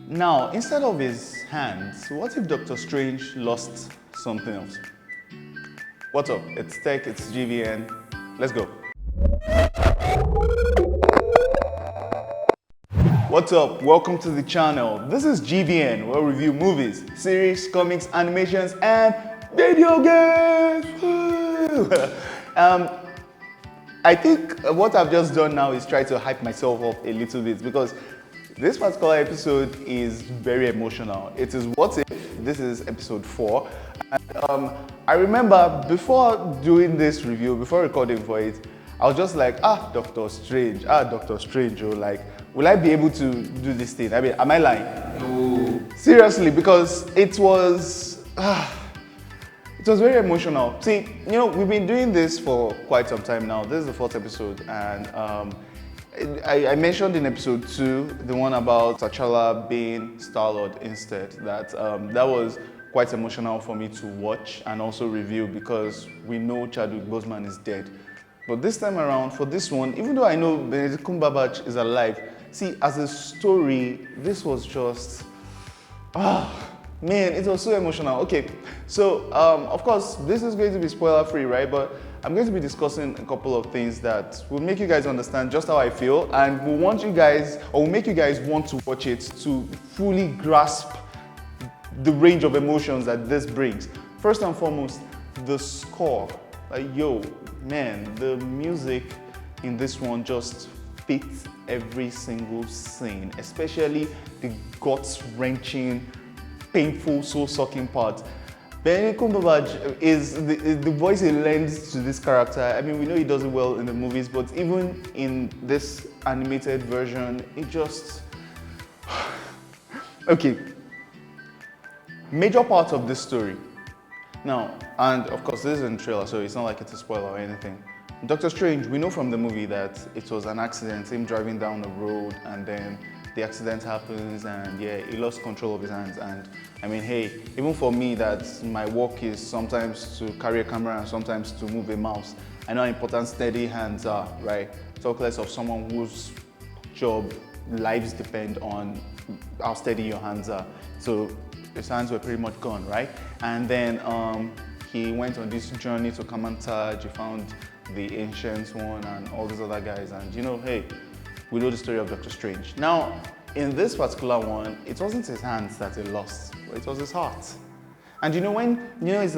Now, instead of his hands, what if Doctor Strange lost something else? What's up? It's Tech, it's GVN. Let's go. What's up? Welcome to the channel. This is GVN, where we review movies, series, comics, animations, and video games. I think what I've just done now is try to hype myself up a little bit because this particular episode is very emotional. It is What If. This is episode 4. And, I remember before doing this review, before recording for it, I was just like, Doctor Strange, oh, like, will I be able to do this thing? I mean, am I lying? No. Seriously, because it was very emotional. See, we've been doing this for quite some time now. This is the 4th episode, and I mentioned in episode 2, the one about T'Challa being Star-Lord instead, that was quite emotional for me to watch and also review because we know Chadwick Boseman is dead. But this time around, for this one, even though I know Benedict Cumberbatch is alive, see, as a story, this was just, man, it was so emotional. Okay, so of course, this is going to be spoiler-free, right? But I'm going to be discussing a couple of things that will make you guys understand just how I feel, and will want you guys, or will make you guys want to watch it to fully grasp the range of emotions that this brings. First and foremost, the score. Like, yo, man, the music in this one just fits every single scene, especially the guts-wrenching, painful, soul-sucking part. Benedict Cumberbatch is the voice he lends to this character. I mean, we know he does it well in the movies, but even in this animated version, it just... Okay. Major parts of this story. Now, and of course this is in the trailer, so it's not like it's a spoiler or anything. Doctor Strange, we know from the movie that it was an accident, him driving down the road, and then the accident happens, and yeah, he lost control of his hands. And I mean, hey, even for me, that my work is sometimes to carry a camera and sometimes to move a mouse, I know how important steady hands are, right? Talk less of someone whose job, lives depend on how steady your hands are. So his hands were pretty much gone, right? And then he went on this journey to Kamantaj. He found the Ancient One and all these other guys. And hey, we know the story of Doctor Strange. Now, in this particular one, it wasn't his hands that he lost, but it was his heart. And it's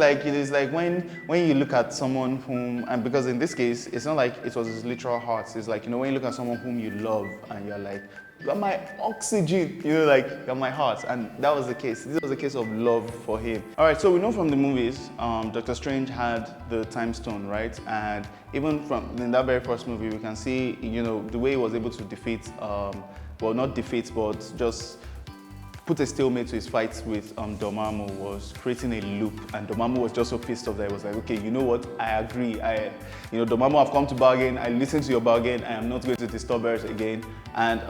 like when you look at someone whom, and because in this case, it's not like it was his literal heart. It's like, when you look at someone whom you love and you're like, you're my oxygen, like, you're my heart. And that was the case. This was a case of love for him. All right, so we know from the movies, Doctor Strange had the time stone, right? And even in that very first movie, we can see, the way he was able to defeat, well, not defeat, but just put a stalemate to his fight with Dormammu was creating a loop, and Dormammu was just so pissed off that he was like, okay, you know what, I agree, Dormammu, I've come to bargain, I listened to your bargain, I am not going to disturb Earth again. And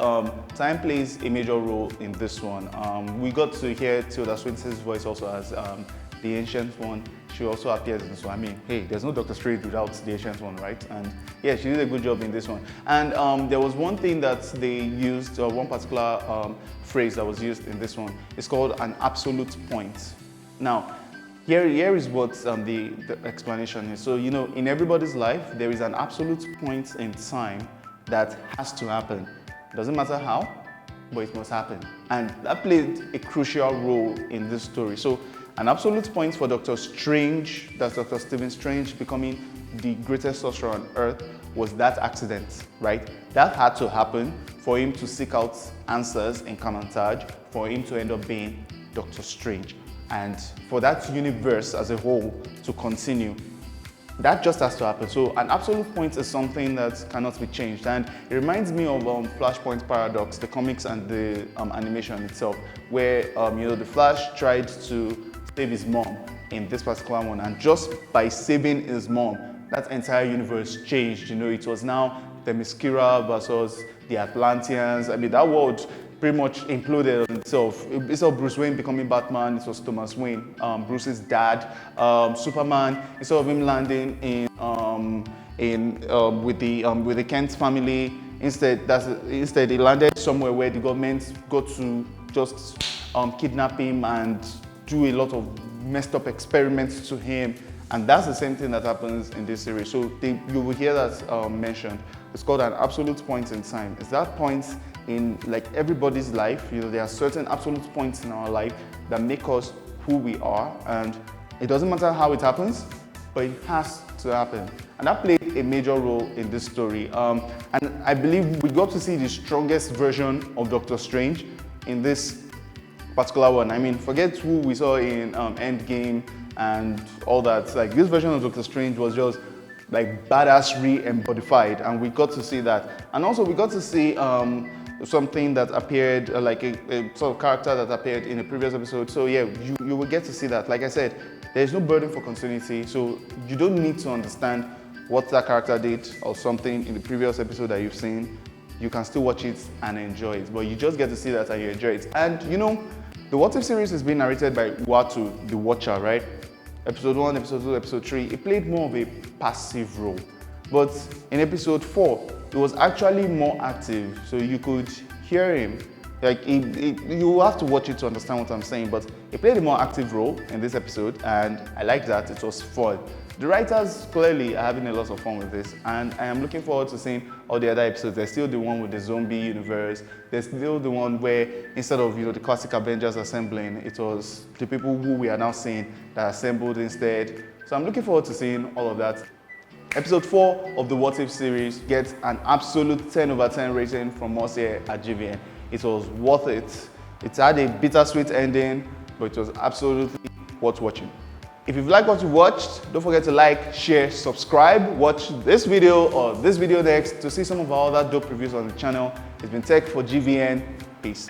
time plays a major role in this one. We got to hear Tilda Swinton's voice also as the Ancient One. She also appears in this one. I mean, hey, there's no Doctor Strange without the Ancient One, right? And yeah, she did a good job in this one. And there was one thing that they used, one particular phrase that was used in this one. It's called an absolute point. Now, here is what the explanation is. So, in everybody's life, there is an absolute point in time that has to happen. It doesn't matter how, but it must happen. And that played a crucial role in this story. So, an absolute point for Doctor Strange, that's Dr. Stephen Strange becoming the greatest sorcerer on Earth, was that accident, right? That had to happen for him to seek out answers in Kamantaj, for him to end up being Doctor Strange. And for that universe as a whole to continue, that just has to happen. So an absolute point is something that cannot be changed. And it reminds me of Flashpoint Paradox, the comics and the animation itself, where the Flash tried to save his mom in this particular one, and just by saving his mom, that entire universe changed. It was now the Themyscira versus the Atlanteans. I mean, that world pretty much imploded on itself. Instead of Bruce Wayne becoming Batman, it was Thomas Wayne, Bruce's dad. Superman, instead of him landing with the Kent family, instead he landed somewhere where the government got to just kidnap him and do a lot of messed up experiments to him. And that's the same thing that happens in this series. So you will hear that mentioned. It's called an absolute point in time. It's that point in like everybody's life. You know, there are certain absolute points in our life that make us who we are, and it doesn't matter how it happens, but it has to happen. And that played a major role in this story. And I believe we got to see the strongest version of Doctor Strange in this particular one. I mean, forget who we saw in Endgame and all that. Like, this version of Doctor Strange was just like badassery embodified, and we got to see that. And also we got to see something that appeared, like a sort of character that appeared in a previous episode. So yeah, you will get to see that. Like I said, there's no burden for continuity, so you don't need to understand what that character did or something in the previous episode that you've seen. You can still watch it and enjoy it, but you just get to see that and you enjoy it. And you know, the What If series is being narrated by Watu, the Watcher, right? Episode 1, episode 2, episode 3, it played more of a passive role. But in episode 4, it was actually more active, so you could hear him. Like, you have to watch it to understand what I'm saying, but he played a more active role in this episode, and I like that. It was fun. The writers clearly are having a lot of fun with this, and I am looking forward to seeing all the other episodes. There's still the one with the zombie universe. There's still the one where instead of the classic Avengers assembling, it was the people who we are now seeing that assembled instead. So I'm looking forward to seeing all of that. Episode 4 of the What If series gets an absolute 10 over 10 rating from us here at GVN. It was worth it. It had a bittersweet ending, but it was absolutely worth watching. If you've liked what you watched, don't forget to like, share, subscribe, watch this video or this video next to see some of our other dope reviews on the channel. It's been Tech for GVN. Peace.